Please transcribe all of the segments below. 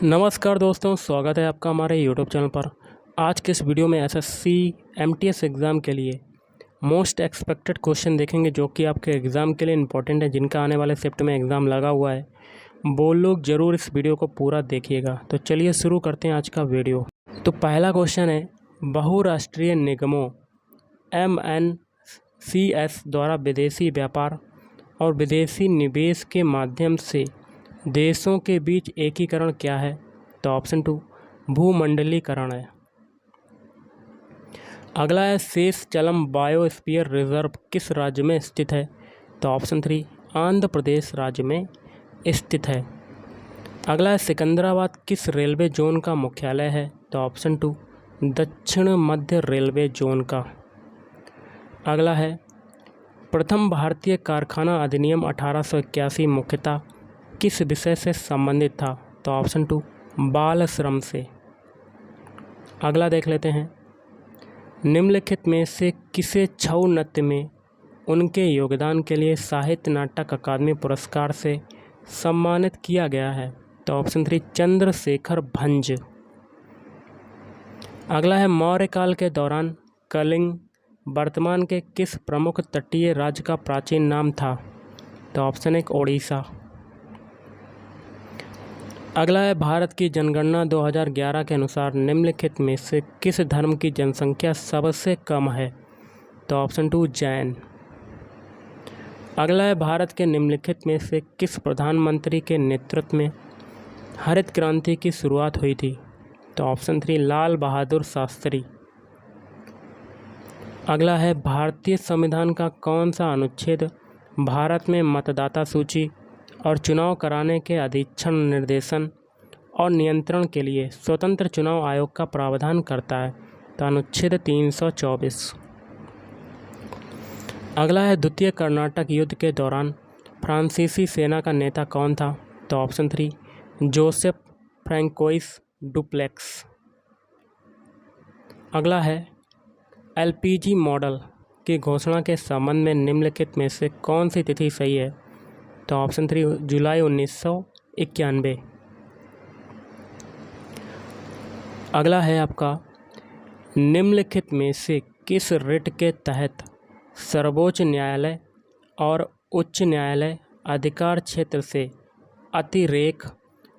नमस्कार दोस्तों, स्वागत है आपका हमारे यूट्यूब चैनल पर। आज के इस वीडियो में एसएससी एमटीएस एग्ज़ाम के लिए मोस्ट एक्सपेक्टेड क्वेश्चन देखेंगे जो कि आपके एग्ज़ाम के लिए इम्पोर्टेंट है, जिनका आने वाले शिफ्ट में एग्ज़ाम लगा हुआ है। वो लोग ज़रूर इस वीडियो को पूरा देखिएगा। तो चलिए शुरू करते हैं आज का वीडियो। तो पहला क्वेश्चन है, बहुराष्ट्रीय निगमों MNCs द्वारा विदेशी व्यापार और विदेशी निवेश के माध्यम से देशों के बीच एकीकरण क्या है? तो ऑप्शन 2 भूमंडलीकरण है। अगला है, शेषचलम बायोस्फीयर रिजर्व किस राज्य में स्थित है? तो ऑप्शन 3 आंध्र प्रदेश राज्य में स्थित है। अगला है, सिकंदराबाद किस रेलवे जोन का मुख्यालय है? तो ऑप्शन 2 दक्षिण मध्य रेलवे जोन का। अगला है, प्रथम भारतीय कारखाना अधिनियम 1881 मुख्यतः किस विषय से संबंधित था? तो ऑप्शन 2 बाल श्रम से। अगला देख लेते हैं, निम्नलिखित में से किसे छऊ नृत्य में उनके योगदान के लिए साहित्य नाटक अकादमी पुरस्कार से सम्मानित किया गया है? तो ऑप्शन 3 चंद्रशेखर भंज। अगला है, मौर्य काल के दौरान कलिंग वर्तमान के किस प्रमुख तटीय राज्य का प्राचीन नाम था? तो ऑप्शन 1 ओडिशा। अगला है, भारत की जनगणना 2011 के अनुसार निम्नलिखित में से किस धर्म की जनसंख्या सबसे कम है? तो ऑप्शन 2 जैन। अगला है, भारत के निम्नलिखित में से किस प्रधानमंत्री के नेतृत्व में हरित क्रांति की शुरुआत हुई थी? तो ऑप्शन 3 लाल बहादुर शास्त्री। अगला है, भारतीय संविधान का कौन सा अनुच्छेद भारत में मतदाता सूची और चुनाव कराने के अधीक्षण, निर्देशन और नियंत्रण के लिए स्वतंत्र चुनाव आयोग का प्रावधान करता है? तो अनुच्छेद 324। अगला है, द्वितीय कर्नाटक युद्ध के दौरान फ्रांसीसी सेना का नेता कौन था? तो ऑप्शन 3 जोसेफ फ्रैंकोइस डुप्लेक्स। अगला है, एलपीजी मॉडल की घोषणा के संबंध में निम्नलिखित में से कौन सी तिथि सही है? तो ऑप्शन 3 जुलाई 1991। अगला है आपका, निम्नलिखित में से किस रिट के तहत सर्वोच्च न्यायालय और उच्च न्यायालय अधिकार क्षेत्र से अतिरेक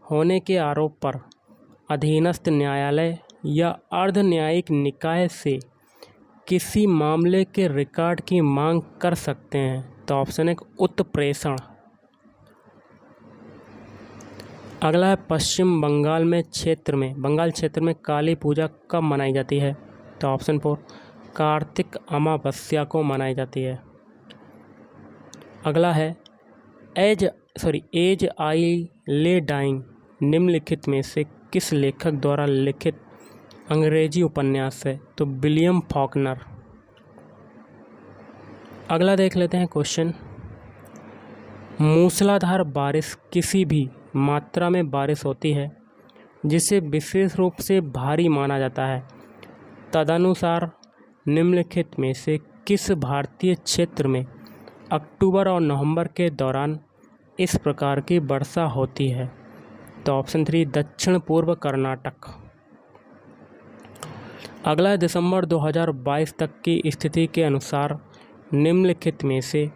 होने के आरोप पर अधीनस्थ न्यायालय या अर्ध न्यायिक निकाय से किसी मामले के रिकॉर्ड की मांग कर सकते हैं? तो ऑप्शन 1 उत्प्रेषण। अगला है, पश्चिम बंगाल क्षेत्र में काली पूजा कब मनाई जाती है? तो ऑप्शन 4 कार्तिक अमावस्या को मनाई जाती है। अगला है, एज आई ले डाइंग निम्नलिखित में से किस लेखक द्वारा लिखित अंग्रेजी उपन्यास है? तो विलियम फॉकनर। अगला देख लेते हैं क्वेश्चन, मूसलाधार बारिश किसी भी मात्रा में बारिश होती है जिसे विशेष रूप से भारी माना जाता है। तदनुसार निम्नलिखित में से किस भारतीय क्षेत्र में अक्टूबर और नवंबर के दौरान इस प्रकार की वर्षा होती है? तो ऑप्शन 3 दक्षिण पूर्व कर्नाटक। अगला, दिसंबर 2022 तक की स्थिति के अनुसार निम्नलिखित में से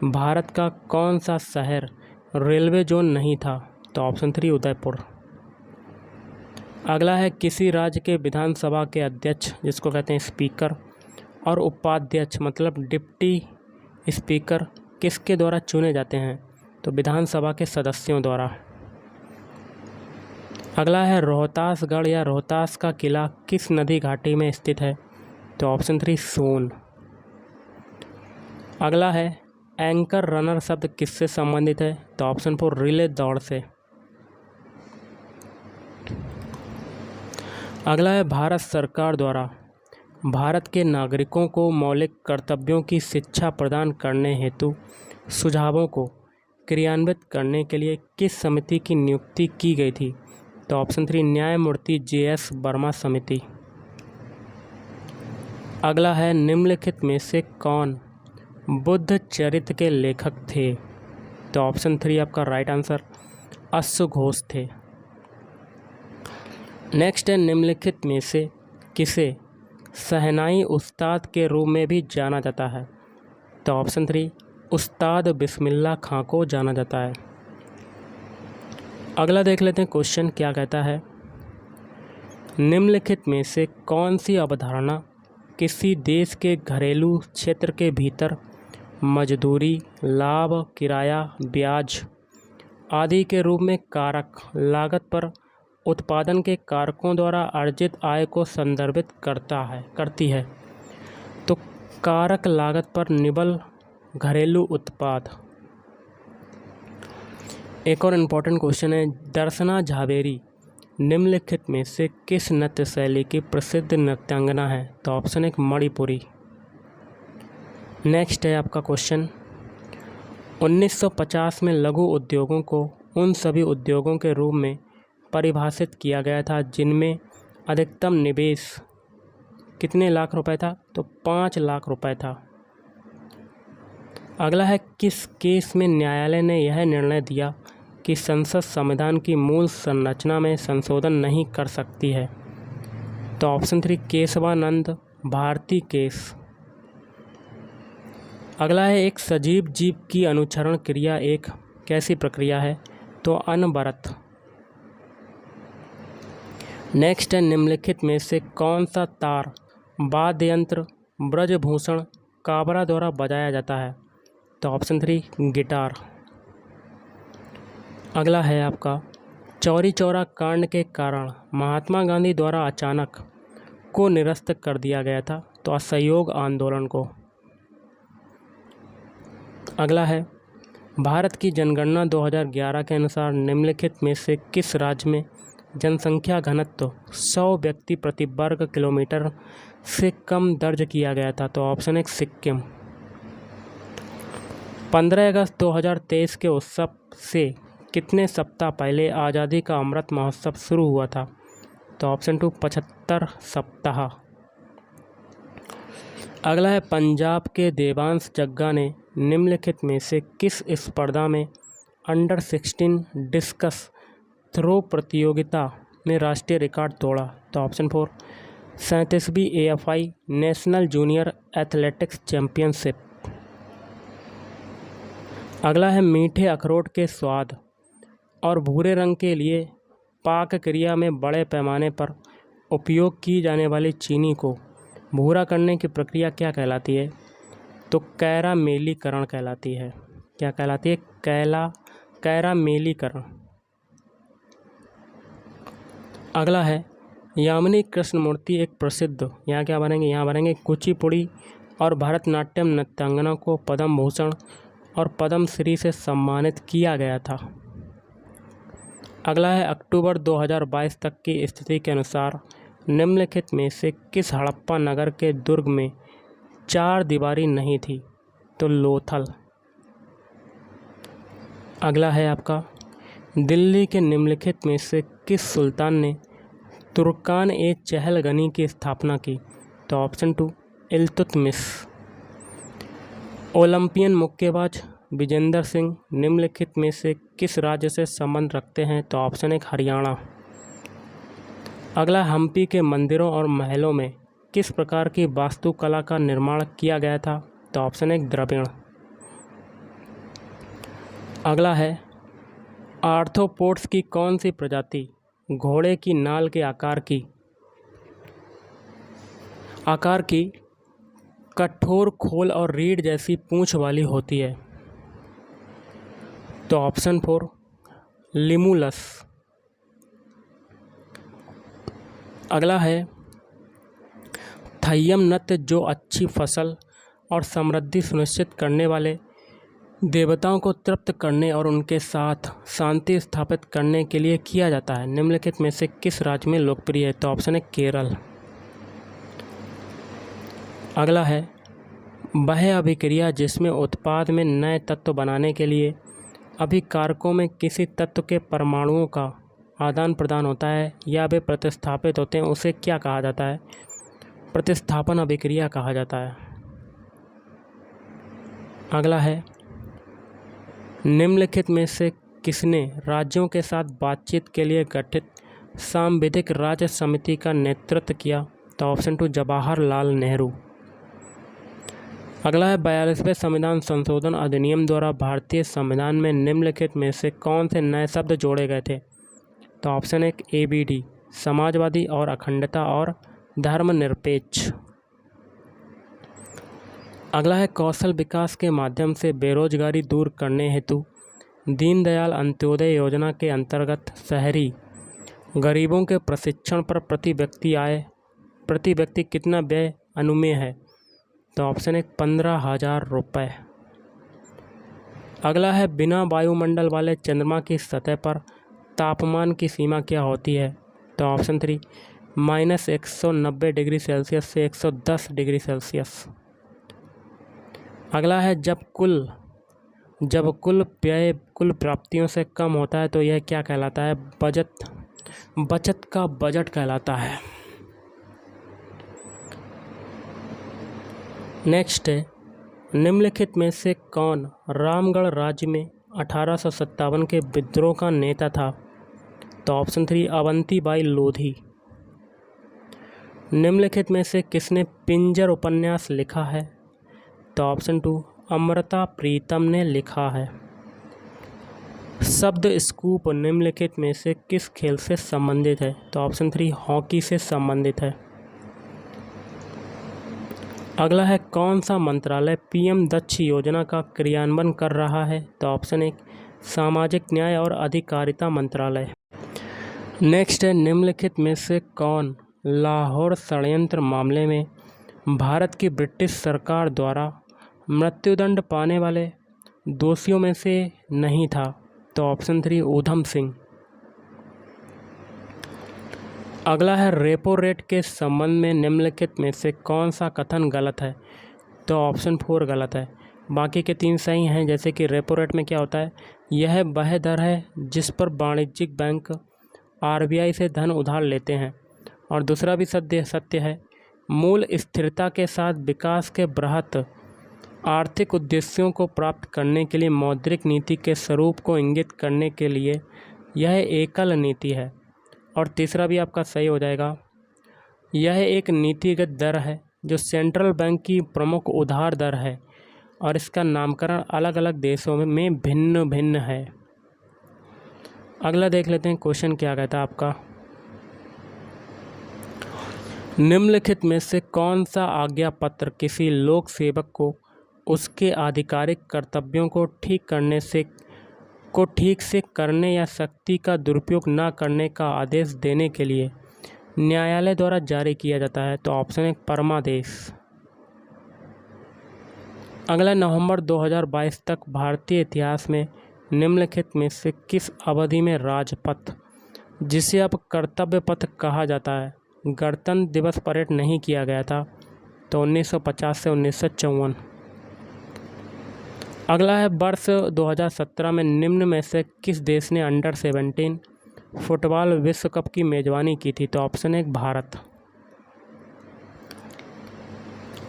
भारत का कौन सा शहर रेलवे जोन नहीं था? तो ऑप्शन 3 उदयपुर। अगला है, किसी राज्य के विधानसभा के अध्यक्ष, जिसको कहते हैं स्पीकर, और उपाध्यक्ष मतलब डिप्टी स्पीकर किसके द्वारा चुने जाते हैं? तो विधानसभा के सदस्यों द्वारा। अगला है, रोहतासगढ़ या रोहतास का किला किस नदी घाटी में स्थित है? तो ऑप्शन 3 सोन। अगला है, एंकर रनर शब्द किससे संबंधित है? तो ऑप्शन 4 रिले दौड़ से। अगला है, भारत सरकार द्वारा भारत के नागरिकों को मौलिक कर्तव्यों की शिक्षा प्रदान करने हेतु सुझावों को क्रियान्वित करने के लिए किस समिति की नियुक्ति की गई थी? तो ऑप्शन 3 न्यायमूर्ति JS वर्मा समिति। अगला है, निम्नलिखित में से कौन बुद्ध चरित्र के लेखक थे? तो ऑप्शन 3 आपका राइट आंसर अश्वघोष थे। नेक्स्ट है, निम्नलिखित में से किसे शहनाई उस्ताद के रूप में भी जाना जाता है? तो ऑप्शन 3, उस्ताद बिस्मिल्लाह खां को जाना जाता है। अगला देख लेते हैं क्वेश्चन क्या कहता है। निम्नलिखित में से कौन सी अवधारणा किसी देश के घरेलू क्षेत्र के भीतर मजदूरी, लाभ, किराया, ब्याज आदि के रूप में कारक लागत पर उत्पादन के कारकों द्वारा अर्जित आय को संदर्भित करती है? तो कारक लागत पर निबल घरेलू उत्पाद। एक और इम्पोर्टेंट क्वेश्चन है, दर्शना झावेरी निम्नलिखित में से किस नृत्य शैली की प्रसिद्ध नृत्यांगना है? तो ऑप्शन 1, मणिपुरी। नेक्स्ट है आपका क्वेश्चन, 1950 में लघु उद्योगों को उन सभी उद्योगों के रूप में परिभाषित किया गया था जिनमें अधिकतम निवेश कितने लाख रुपए था? तो 5 लाख रुपए था। अगला है, किस केस में न्यायालय ने यह निर्णय दिया कि संसद संविधान की मूल संरचना में संशोधन नहीं कर सकती है? तो ऑप्शन 3, केशवानंद भारती केस। अगला है, एक सजीव जीव की अनुचरण क्रिया एक कैसी प्रक्रिया है? तो अनवरत। नेक्स्ट है, निम्नलिखित में से कौन सा तार वाद्य यंत्र ब्रजभूषण काबरा द्वारा बजाया जाता है? तो ऑप्शन 3, गिटार। अगला है आपका, चौरी चौरा कांड के कारण महात्मा गांधी द्वारा अचानक को निरस्त कर दिया गया था? तो असहयोग आंदोलन को। अगला है, भारत की जनगणना 2011 के अनुसार निम्नलिखित में से किस राज्य में जनसंख्या घनत्व 100 व्यक्ति प्रति वर्ग किलोमीटर से कम दर्ज किया गया था? तो ऑप्शन 1, सिक्किम। 15 अगस्त 2023 के उत्सव से कितने सप्ताह पहले आज़ादी का अमृत महोत्सव शुरू हुआ था? तो ऑप्शन 2, 75 सप्ताह। अगला है, पंजाब के देवांश जग्गा ने निम्नलिखित में से किस स्पर्धा में अंडर 16 डिस्कस थ्रो प्रतियोगिता में राष्ट्रीय रिकॉर्ड तोड़ा? तो option 4, 37वीं AFI national junior athletics championship. अगला है, मीठे अखरोट के स्वाद और भूरे रंग के लिए पाक क्रिया में बड़े पैमाने पर उपयोग की जाने वाली चीनी को भूरा करने की प्रक्रिया क्या कहलाती है? तो कैरामेलीकरण कहलाती है। क्या कहलाती है? कैरामेलीकरण। अगला है, यामिनी कृष्णमूर्ति एक प्रसिद्ध, यहाँ क्या बनेंगे? यहाँ बनेंगे कुचिपुड़ी और भरतनाट्यम नृत्यांगना को पद्म भूषण और पद्म श्री से सम्मानित किया गया था। अगला है, अक्टूबर 2022 तक की स्थिति के अनुसार निम्नलिखित में से किस हड़प्पा नगर के दुर्ग में 4 दीवारी नहीं थी? तो लोथल। अगला है आपका, दिल्ली के निम्नलिखित में से किस सुल्तान ने तुर्कान-ए-चहलगनी की स्थापना की? तो ऑप्शन 2, इल्तुतमिश। ओलंपियन मुक्केबाज विजेंदर सिंह निम्नलिखित में से किस राज्य से संबंध रखते हैं? तो ऑप्शन 1, हरियाणा। अगला, हम्पी के मंदिरों और महलों में किस प्रकार की वास्तुकला का निर्माण किया गया था? तो ऑप्शन 1, द्रविड़। अगला है, आर्थ्रोपोड्स की कौन सी प्रजाति घोड़े की नाल के आकार की कठोर खोल और रीढ़ जैसी पूंछ वाली होती है? तो ऑप्शन 4, लिमुलस। अगला है, थय्यम नृत्य जो अच्छी फसल और समृद्धि सुनिश्चित करने वाले देवताओं को तृप्त करने और उनके साथ शांति स्थापित करने के लिए किया जाता है, निम्नलिखित में से किस राज्य में लोकप्रिय है? तो ऑप्शन है, केरल। अगला है, वह अभिक्रिया जिसमें उत्पाद में नए तत्व बनाने के लिए अभिकारकों में किसी तत्व के परमाणुओं का आदान प्रदान होता है या वे प्रतिस्थापित होते हैं, उसे क्या कहा जाता है? प्रतिस्थापन अभिक्रिया कहा जाता है। अगला है, निम्नलिखित में से किसने राज्यों के साथ बातचीत के लिए गठित सांविधिक राज्य समिति का नेतृत्व किया? तो ऑप्शन 2 जवाहरलाल नेहरू। अगला है 42वें संविधान संशोधन अधिनियम द्वारा भारतीय संविधान में निम्नलिखित में से कौन से नए शब्द जोड़े गए थे? तो ऑप्शन 1 ABD समाजवादी और अखंडता और धर्मनिरपेक्ष। अगला है कौशल विकास के माध्यम से बेरोजगारी दूर करने हेतु दीनदयाल अंत्योदय योजना के अंतर्गत शहरी गरीबों के प्रशिक्षण पर प्रति व्यक्ति कितना व्यय अनुमेय है? तो ऑप्शन 1 15,000 रुपये। अगला है बिना वायुमंडल वाले चंद्रमा की सतह पर तापमान की सीमा क्या होती है? तो ऑप्शन 3 -190 डिग्री सेल्सियस से 110 डिग्री सेल्सियस। अगला है जब कुल व्यय कुल प्राप्तियों से कम होता है तो यह क्या कहलाता है? बचत का बजट कहलाता है। नेक्स्ट है निम्नलिखित में से कौन रामगढ़ राज्य में 1857 के विद्रोह का नेता था? तो ऑप्शन 3 अवंतीबाई लोधी। निम्नलिखित में से किसने पिंजर उपन्यास लिखा है? तो ऑप्शन 2 अमृता प्रीतम ने लिखा है। शब्द स्कूप निम्नलिखित में से किस खेल से संबंधित है? तो ऑप्शन 3 हॉकी से संबंधित है। अगला है कौन सा मंत्रालय PM दक्ष योजना का क्रियान्वयन कर रहा है? तो ऑप्शन 1 सामाजिक न्याय और अधिकारिता मंत्रालय। नेक्स्ट है निम्नलिखित में से कौन लाहौर षड्यंत्र मामले में भारत की ब्रिटिश सरकार द्वारा मृत्युदंड पाने वाले दोषियों में से नहीं था? तो ऑप्शन 3 ऊधम सिंह। अगला है रेपो रेट के संबंध में निम्नलिखित में से कौन सा कथन गलत है? तो ऑप्शन 4 गलत है। बाकी के 3 सही हैं। जैसे कि रेपो रेट में क्या होता है, यह वह दर है जिस पर वाणिज्यिक बैंक RBI से धन उधार लेते हैं। और दूसरा भी सत्य है, मूल स्थिरता के साथ विकास के बृहत आर्थिक उद्देश्यों को प्राप्त करने के लिए मौद्रिक नीति के स्वरूप को इंगित करने के लिए यह एकल नीति है। और तीसरा भी आपका सही हो जाएगा, यह एक नीतिगत दर है जो सेंट्रल बैंक की प्रमुख उधार दर है और इसका नामकरण अलग अलग देशों में भिन्न भिन्न है। अगला देख लेते हैं क्वेश्चन क्या कहता है आपका। निम्नलिखित में से कौन सा आज्ञा पत्र किसी लोक सेवक को उसके आधिकारिक कर्तव्यों को ठीक से करने या शक्ति का दुरुपयोग न करने का आदेश देने के लिए न्यायालय द्वारा जारी किया जाता है? तो ऑप्शन 1 परमादेश। अगला नवंबर 2022 तक भारतीय इतिहास में निम्नलिखित में से किस अवधि में राजपथ, जिसे अब कर्तव्य पथ कहा जाता है, गणतंत्र दिवस परेड नहीं किया गया था? तो 1950 से 1954। अगला है वर्ष 2017 में निम्न में से किस देश ने अंडर-17 फुटबॉल विश्व कप की मेज़बानी की थी? तो ऑप्शन 1 भारत।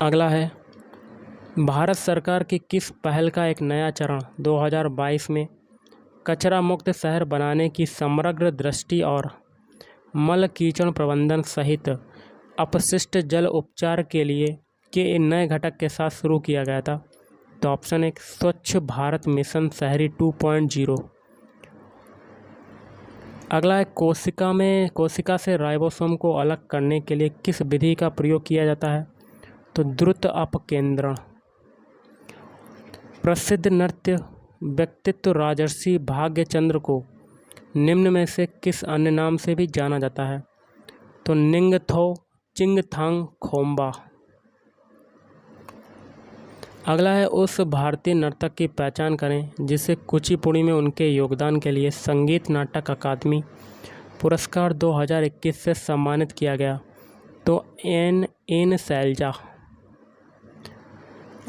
अगला है भारत सरकार की किस पहल का एक नया चरण 2022 में कचरा मुक्त शहर बनाने की समग्र दृष्टि और मल कीचड़ प्रबंधन सहित अपशिष्ट जल उपचार के नए घटक के साथ शुरू किया गया था? तो ऑप्शन 1 स्वच्छ भारत मिशन शहरी 2.0। अगला है कोशिका से राइबोसोम को अलग करने के लिए किस विधि का प्रयोग किया जाता है? तो द्रुत अपकेंद्रण। प्रसिद्ध नृत्य व्यक्तित्व राजर्षि भाग्यचंद्र को निम्न में से किस अन्य नाम से भी जाना जाता है? तो निंगथौ चिंगथांग खोम्बा। अगला है उस भारतीय नर्तक की पहचान करें जिसे कुचिपुड़ी में उनके योगदान के लिए संगीत नाटक अकादमी पुरस्कार 2021 से सम्मानित किया गया? तो एन शैलजा।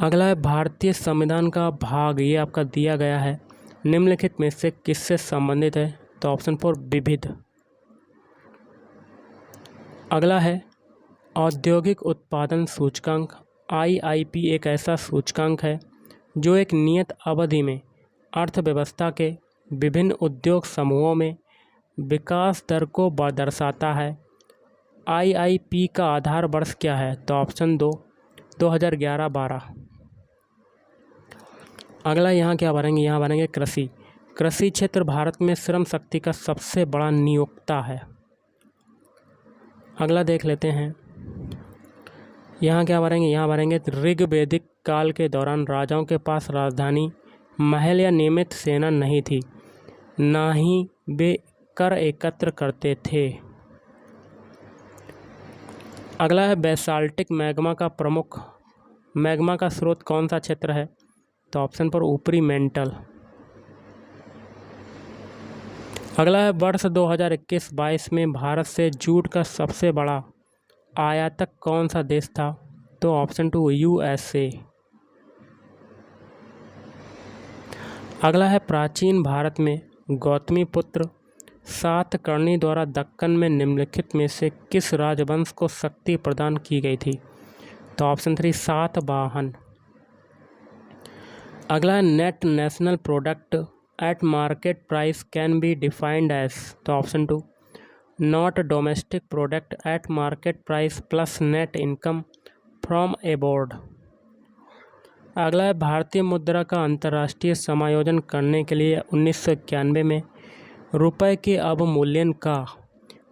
अगला है भारतीय संविधान का भाग, ये आपका दिया गया है, निम्नलिखित में से किससे संबंधित है? तो ऑप्शन 4 विविध। अगला है औद्योगिक उत्पादन सूचकांक IIP एक ऐसा सूचकांक है जो एक नियत अवधि में अर्थव्यवस्था के विभिन्न उद्योग समूहों में विकास दर को दर्शाता है। IIP का आधार वर्ष क्या है? तो ऑप्शन 2 2011-12। अगला यहाँ क्या भरेंगे? यहाँ भरेंगे कृषि। कृषि क्षेत्र भारत में श्रम शक्ति का सबसे बड़ा नियोक्ता है। अगला देख लेते हैं, यहाँ क्या भरेंगे? यहाँ भरेंगे ऋग्वैदिक काल के दौरान राजाओं के पास राजधानी, महल या नियमित सेना नहीं थी, ना ही वे कर एकत्र करते थे। अगला है बेसाल्टिक मैग्मा का स्रोत कौन सा क्षेत्र है? तो ऑप्शन पर ऊपरी मेंटल। अगला है वर्ष 2021-22 में भारत से जूट का सबसे बड़ा आयातक कौन सा देश था? तो ऑप्शन 2 USA। अगला है प्राचीन भारत में गौतमीपुत्र सातकर्णी द्वारा दक्कन में निम्नलिखित में से किस राजवंश को शक्ति प्रदान की गई थी? तो ऑप्शन 3 सातवाहन। अगला है net national product at market price can be defined as. तो option 2 net domestic product at market price plus net income from abroad. अगला है भारतीय मुद्रा का अंतर्राष्ट्रीय समायोजन करने के लिए 1991 में रुपए के अवमूल्यन का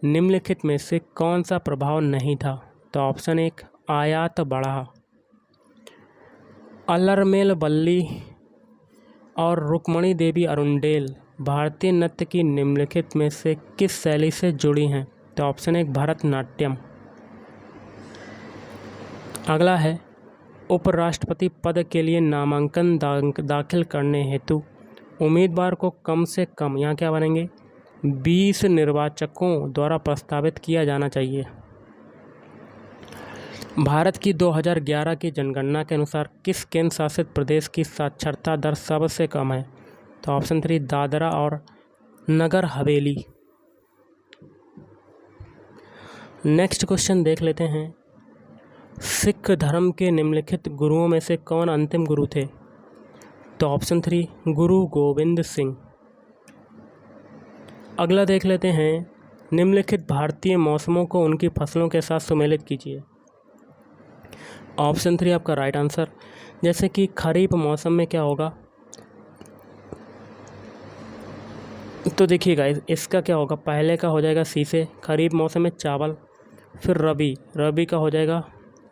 निम्नलिखित में से कौन सा प्रभाव नहीं था? तो ऑप्शन 1 आयात बढ़ा। अलरमेल वल्ली और रुक्मणी देवी अरुंडेल भारतीय नृत्य की निम्नलिखित में से किस शैली से जुड़ी हैं? तो ऑप्शन 1 भरतनाट्यम। अगला है उपराष्ट्रपति पद के लिए नामांकन दाखिल करने हेतु उम्मीदवार को कम से कम, यहाँ क्या बनेंगे, 20 निर्वाचकों द्वारा प्रस्तावित किया जाना चाहिए। भारत की 2011 की जनगणना के अनुसार किस केंद्र शासित प्रदेश की साक्षरता दर सबसे कम है? तो ऑप्शन 3 दादरा और नगर हवेली। नेक्स्ट क्वेश्चन देख लेते हैं, सिख धर्म के निम्नलिखित गुरुओं में से कौन अंतिम गुरु थे? तो ऑप्शन 3 गुरु गोविंद सिंह। अगला देख लेते हैं, निम्नलिखित भारतीय मौसमों को उनकी फसलों के साथ सुमेलित कीजिए। ऑप्शन 3 आपका राइट आंसर। जैसे कि खरीफ मौसम में क्या होगा, तो देखिएगा इसका क्या होगा, पहले का हो जाएगा सीसे, खरीफ मौसम में चावल, फिर रबी का हो जाएगा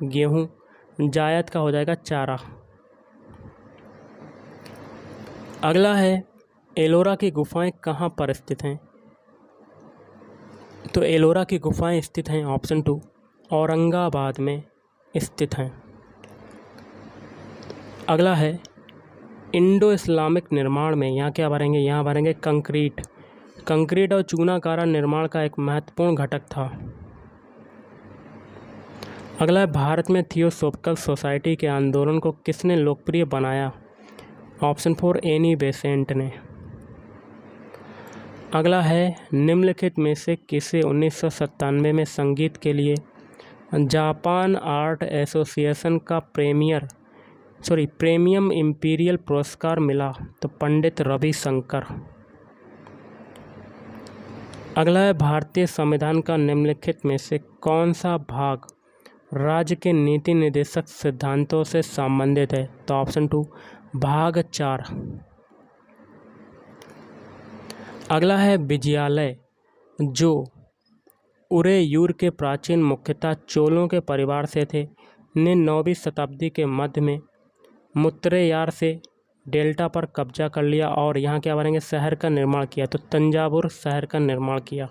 गेहूँ, जायद का हो जाएगा चारा। अगला है एलोरा की गुफाएं कहाँ पर स्थित हैं? तो एलोरा की गुफाएं स्थित हैं ऑप्शन 2 औरंगाबाद में स्थित हैं। अगला है इंडो इस्लामिक निर्माण में, यहाँ क्या भरेंगे, यहाँ भरेंगे कंक्रीट और चूनाकारा निर्माण का एक महत्वपूर्ण घटक था। अगला है भारत में थियोसॉफिकल सोसाइटी के आंदोलन को किसने लोकप्रिय बनाया? ऑप्शन 4 एनी बेसेंट ने। अगला है निम्नलिखित में से किसे 1997 में संगीत के लिए जापान आर्ट एसोसिएशन का प्रीमियम इंपीरियल पुरस्कार मिला? तो पंडित रविशंकर। अगला है भारतीय संविधान का निम्नलिखित में से कौन सा भाग राज्य के नीति निर्देशक सिद्धांतों से संबंधित है? तो ऑप्शन 2 भाग 4। अगला है विजयालय, जो उरेयूर के प्राचीन मुख्यतः चोलों के परिवार से थे, ने 9वीं शताब्दी के मध्य में मुत्रेयार से डेल्टा पर कब्जा कर लिया और यहाँ क्या बनेंगे, शहर का निर्माण किया। तो तंजावुर शहर का निर्माण किया।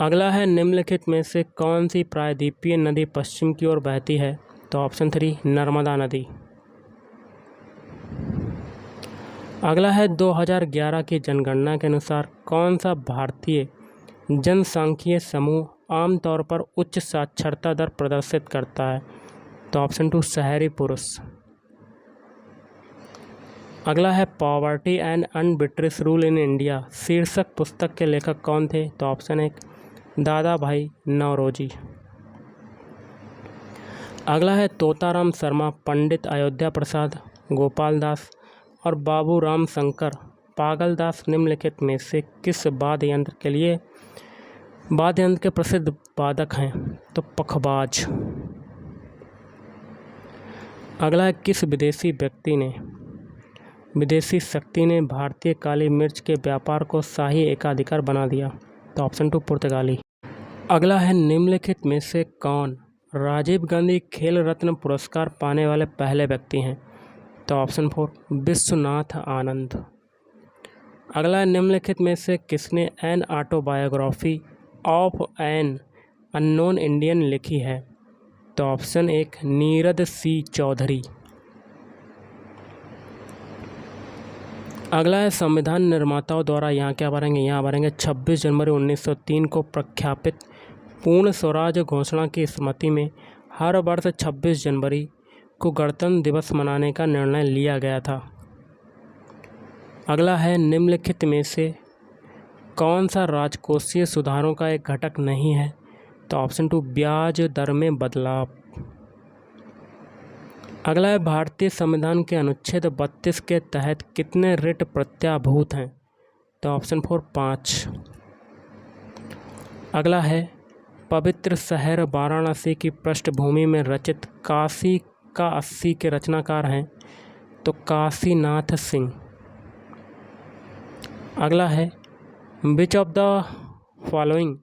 अगला है निम्नलिखित में से कौन सी प्रायद्वीपीय नदी पश्चिम की ओर बहती है? तो ऑप्शन 3 नर्मदा नदी। अगला है 2011 की जनगणना के अनुसार कौन सा भारतीय जनसांख्यिकीय समूह आमतौर पर उच्च साक्षरता दर प्रदर्शित करता है? तो ऑप्शन 2 शहरी पुरुष। अगला है poverty and unarbitrary rule in India शीर्षक पुस्तक के लेखक कौन थे? तो ऑप्शन 1 दादा भाई नौरोजी। अगला है तोताराम शर्मा, पंडित अयोध्या प्रसाद, गोपाल दास और बाबू राम शंकर पागलदास निम्नलिखित में से किस वाद्य यंत्र के प्रसिद्ध वादक हैं? तो पखवाज। अगला, किस विदेशी शक्ति ने भारतीय काली मिर्च के व्यापार को शाही एकाधिकार बना दिया? तो ऑप्शन 2 पुर्तगाली। अगला है, निम्नलिखित में से कौन राजीव गांधी खेल रत्न पुरस्कार पाने वाले पहले व्यक्ति हैं? तो ऑप्शन 4 विश्वनाथ आनंद। अगला है, निम्नलिखित में से किसने an autobiography of an unknown Indian लिखी है? तो ऑप्शन 1 नीरद सी चौधरी। अगला है, संविधान निर्माताओं द्वारा यहाँ क्या भरेंगे 26 जनवरी 1903 को प्रख्यापित पूर्ण स्वराज घोषणा की स्मृति में हर वर्ष 26 जनवरी को गणतंत्र दिवस मनाने का निर्णय लिया गया था। अगला है, निम्नलिखित में से कौन सा राजकोषीय सुधारों का एक घटक नहीं है? तो ऑप्शन 2 ब्याज दर में बदलाव। अगला है, भारतीय संविधान के अनुच्छेद 32 के तहत कितने रिट प्रत्याभूत हैं? तो ऑप्शन 4 5। अगला है, पवित्र शहर वाराणसी की पृष्ठभूमि में रचित काशी का 80 के रचनाकार हैं? तो काशीनाथ सिंह। अगला है, which of the following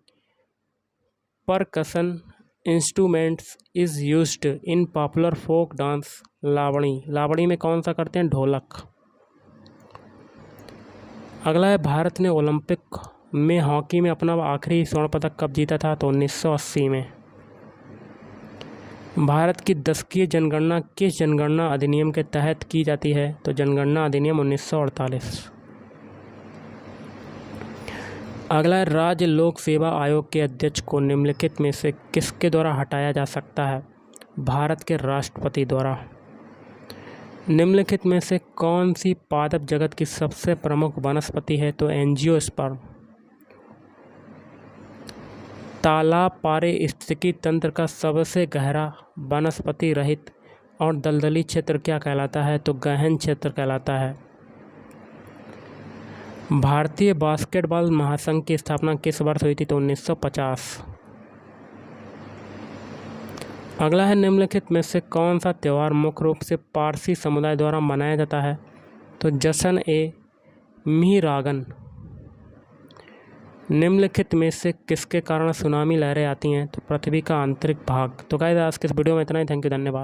percussion instruments is used in popular folk dance Lavani? Lavani में कौन सा करते हैं? ढोलक। अगला है, भारत ने ओलंपिक में हॉकी में अपना आखिरी स्वर्ण पदक कब जीता था? तो 1980 में। भारत की दशकीय जनगणना किस जनगणना अधिनियम के तहत की जाती है? तो जनगणना अधिनियम 1948। अगला है, राज्य लोक सेवा आयोग के अध्यक्ष को निम्नलिखित में से किसके द्वारा हटाया जा सकता है? भारत के राष्ट्रपति द्वारा। निम्नलिखित में से कौन सी पादप जगत की सबसे प्रमुख वनस्पति है? तो एंजियोस्पर्म। तालाब पारिस्थितिकी तंत्र का सबसे गहरा वनस्पति रहित और दलदली क्षेत्र क्या कहलाता है? तो गहन क्षेत्र कहलाता है। भारतीय बास्केटबॉल महासंघ की स्थापना किस वर्ष हुई थी? तो 1950। अगला है, निम्नलिखित में से कौन सा त्यौहार मुख्य रूप से पारसी समुदाय द्वारा मनाया जाता है? तो जश्न ए मिहरागन। निम्नलिखित में से किसके कारण सुनामी लहरें आती हैं? तो पृथ्वी का आंतरिक भाग। तो गाइस, आज के इस वीडियो में इतना ही। थैंक यू, धन्यवाद।